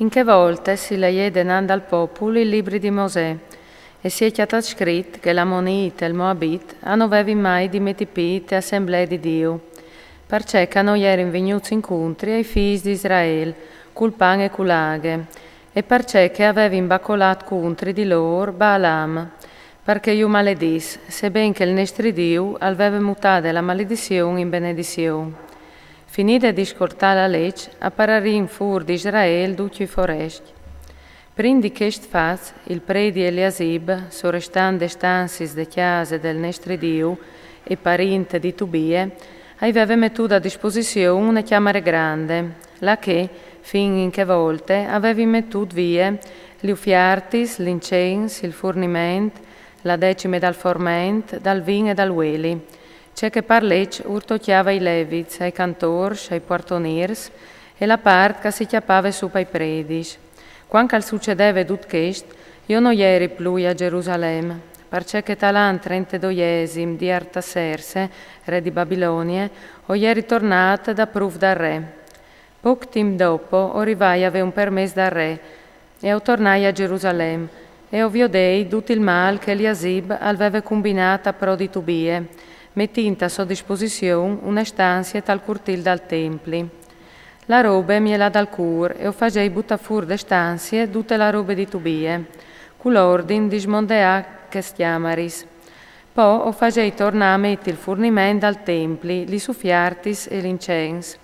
In che volte si legge nanda al popolo i libri di Mosè, e si è chiamato scritto che l'Ammonite e il Moabit hanno avevi mai dimettipite assemblee di Dio, perché che non erano venuti incontri ai figli di Israele, col pane e culaghe, e perché che avevi imbacolato contri di loro Balaam, perché io maledis, sebbene che il nostro Dio aveva mutato la maledizione in benedizione. Finita di ascoltare la legge, appararin fur di Israele tutti i foresti. Prindi quest faz, il predi Eliasib, sorrestante stansis de chiase del nostro Dio e parente di Tubie, aveva metuto a disposizione una camera grande, la che, fin in che volte, aveva mettuto via gli uffiartis, l'incenso, il fornimento, la decime dal forment, dal vin e dal ueli. C'è che parlec urtocchiava i leviz, ai cantors, ai portoniers, e la part che si chiappava su ai predis. Quando al succedeva tutto questo, io non eri più a Gerusalemme, perché che talan 32esimo di Artaserse, re di Babilonia, o eri tornata da proof dal re. Poco tempo dopo, arrivai aveva un permesso dal re, e o tornai a Gerusalemme, e o viodei tutto il mal che Eliasib aveva combinato a pro di Tubie, mettendo a sua disposizione una stanza tal cortil dal templi. La roba mi è là dal cur e o facei butta fuori da stanze tutte la roba di Tubie, con l'ordine di smondea che stiamaris. Poi o facei tornare a mettere il fornimento dal templi, li suffiartis e l'incenso.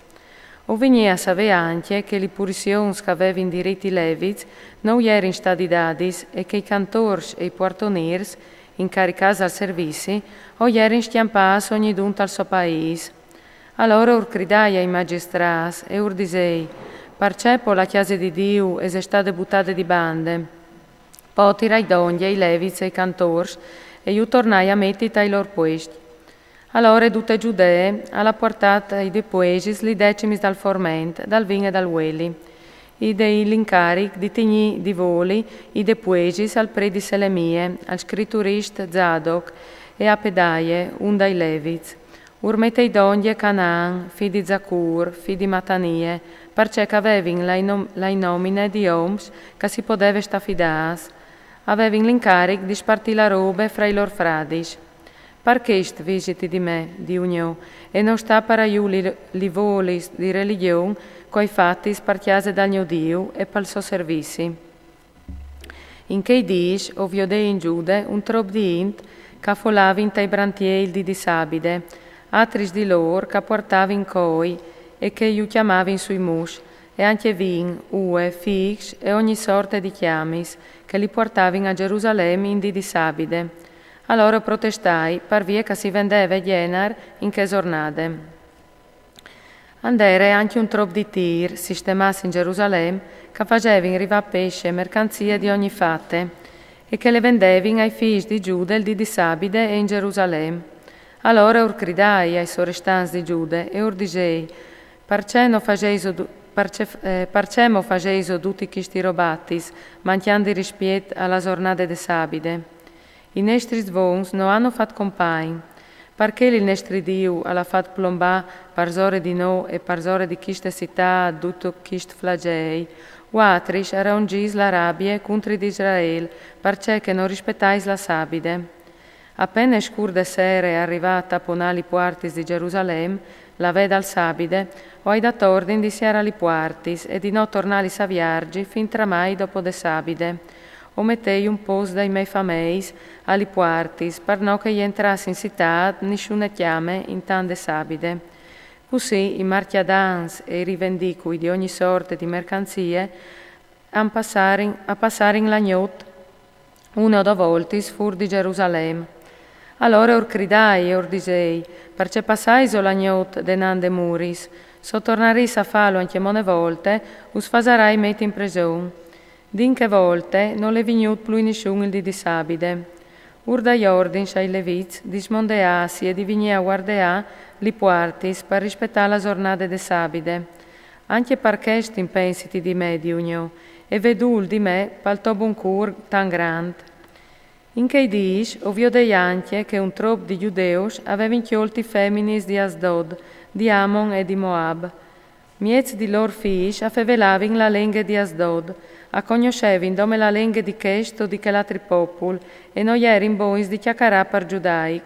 O venia a sapere anche che le purizioni che aveva in diritti leviz non erano stati dati e che i cantors e i portoniers, incaricati al servizio, o erano stiampati ogni dunta al suo paese. Allora urcridai ai magistrati e disei, parcepo la chiesa di Dio e se state buttate di bande. Poi tirai d'ogni ai leviz e ai cantors e io tornai a mettere ai loro posti. Allora tutte giudee alla portata ai depuesis li decimis dal forment, dal vin e dal ueli. I dei l'incaric di tegni di voli i depuesis al pre di Selemie, al scritturist Zadok e a Pedaie, un dai leviz. Urmetei d'ogni Canaan, fi di Zacur, fi di Matanie, perché che avevin la nomine di oms che si poteva stafidas, avevin l'incaric di spartire la robe fra i loro fradis. Perché visiti di me, di Unio, e non sta per aiu li volis di religione coi fatti spartiase dal mio Dio e per il suo servizi. In che dici, o viodei in Giude, un trop di int che affolavi in tai brantieri di Sabide, altri di loro che portavi in coi e che io chiamavi in sui mus, e anche vin, ue, fix e ogni sorta di chiamis, che li portavi a Gerusalemme in di Sabide. Allora protestai, per via che si vendeva denar in che giornate. Andere anche un trop di tir, sistemati in Gerusalemme, che facevi in riva pesce e mercanzie di ogni fatte, e che le vendevi ai figli di Giude di Sabide e in Gerusalemme. Allora urcridai ai sorrestanti di Giude e disei, perché mo faceiso tutti questi robatis, manchiando rispetto alla giornata de Sabide. I nostri svons non hanno fatto compagni, perché il nostro Dio ha fatto plombare per zore di noi e per zore di questa città tutto questo flagei, o altri erano gis la rabbia contro di Israele, perché che non rispettais la Sabide. Appena scurde sere è arrivata a ponali puartis di Gerusalemme, la veda al Sabide, o hai dato ordine di siara li puartis e di non tornare a viaggi fin tramai dopo de Sabide. O mettei un pos dai miei fameis ali puartis, per no che gli entrassi in città nessuna chiame in tante Sabide. Così i marchiadans e i rivendicui di ogni sorte di mercanzie a passare in lagnot una o due volte fur di Gerusalemme. Allora urcridai e disei, perché passai lagnot denande muris, so tornaris a fallo anche mone volte, us fasarai mette in prigione. Din che volte non le vignut più nessun il di Sabide. Dai ordini ai leviz di smondeasi e di vigne a guardea li puartis per rispettare la giornata de Sabide. Anche perché stimpensiti di me, di Unio, e vedul di me pal to buon cur tan grand. In che dici, ovvio dei anche che un trop di giudeos aveva inchiolti feminis di Asdod, di Amon e di Moab. Miez di lor fiis affevelavin la lingua di Asdod, a conoscevin dome la lingua di questo di che l'altri popul, e noi erin boins di chiaccarà per giudaic.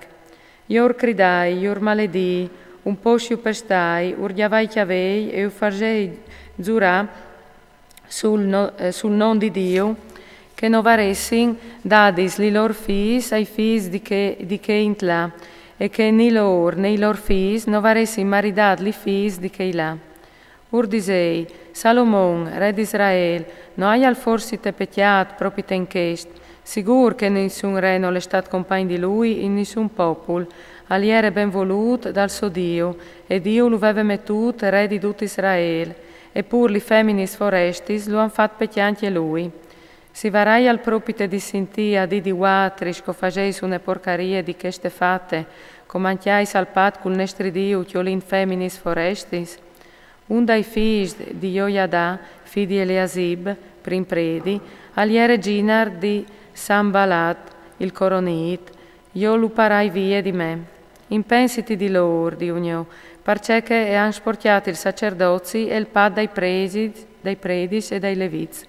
Ior cridai, ior maledii, un po' sciu pestai, urgiavai chiavei e fargei giurà sul non di Dio, che non varessin dadis li lor fiis ai fiis di che intla, e che ni lor, nei lor fiis, non varessin maridad li fiis di che là. Ur disei, Salomon, re d'Israel, no hai al forsi te pecchiat proprio ten chest, sigur che nessun re non è stat compagno di lui in nessun popol, aliere ben volut dal suo Dio, e Dio lo aveva mettut re di tutto Israel, e pur li feminis forestis lo han fat pecchianti lui. Si varai al propite di sentia di watris, co fageis une porcarie di queste fatte, comantiai salpat cul nestri Dio, chiolin feminis forestis, un dai figli di Joiada, figli di Eliasib, prim predi, aliere Ginar di Sambalat, il coronit, io lu parai via di me. Impensiti di lor, di unio, perché che han sportiati il sacerdozi e il pad dai predis e dai leviz.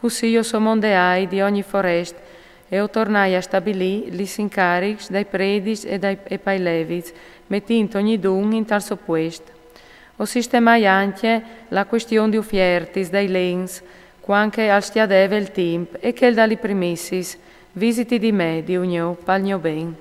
Così io somondeai di ogni forest e o tornai a stabilì gli incarics dai predis e pai leviz, mettendo ogni dun in tal soppuesto. O sistemai anche la questione di ufiertis dai lens, quanche al stiadeve il timp, e che dali primissis, visiti di me, di unio, palgno ben.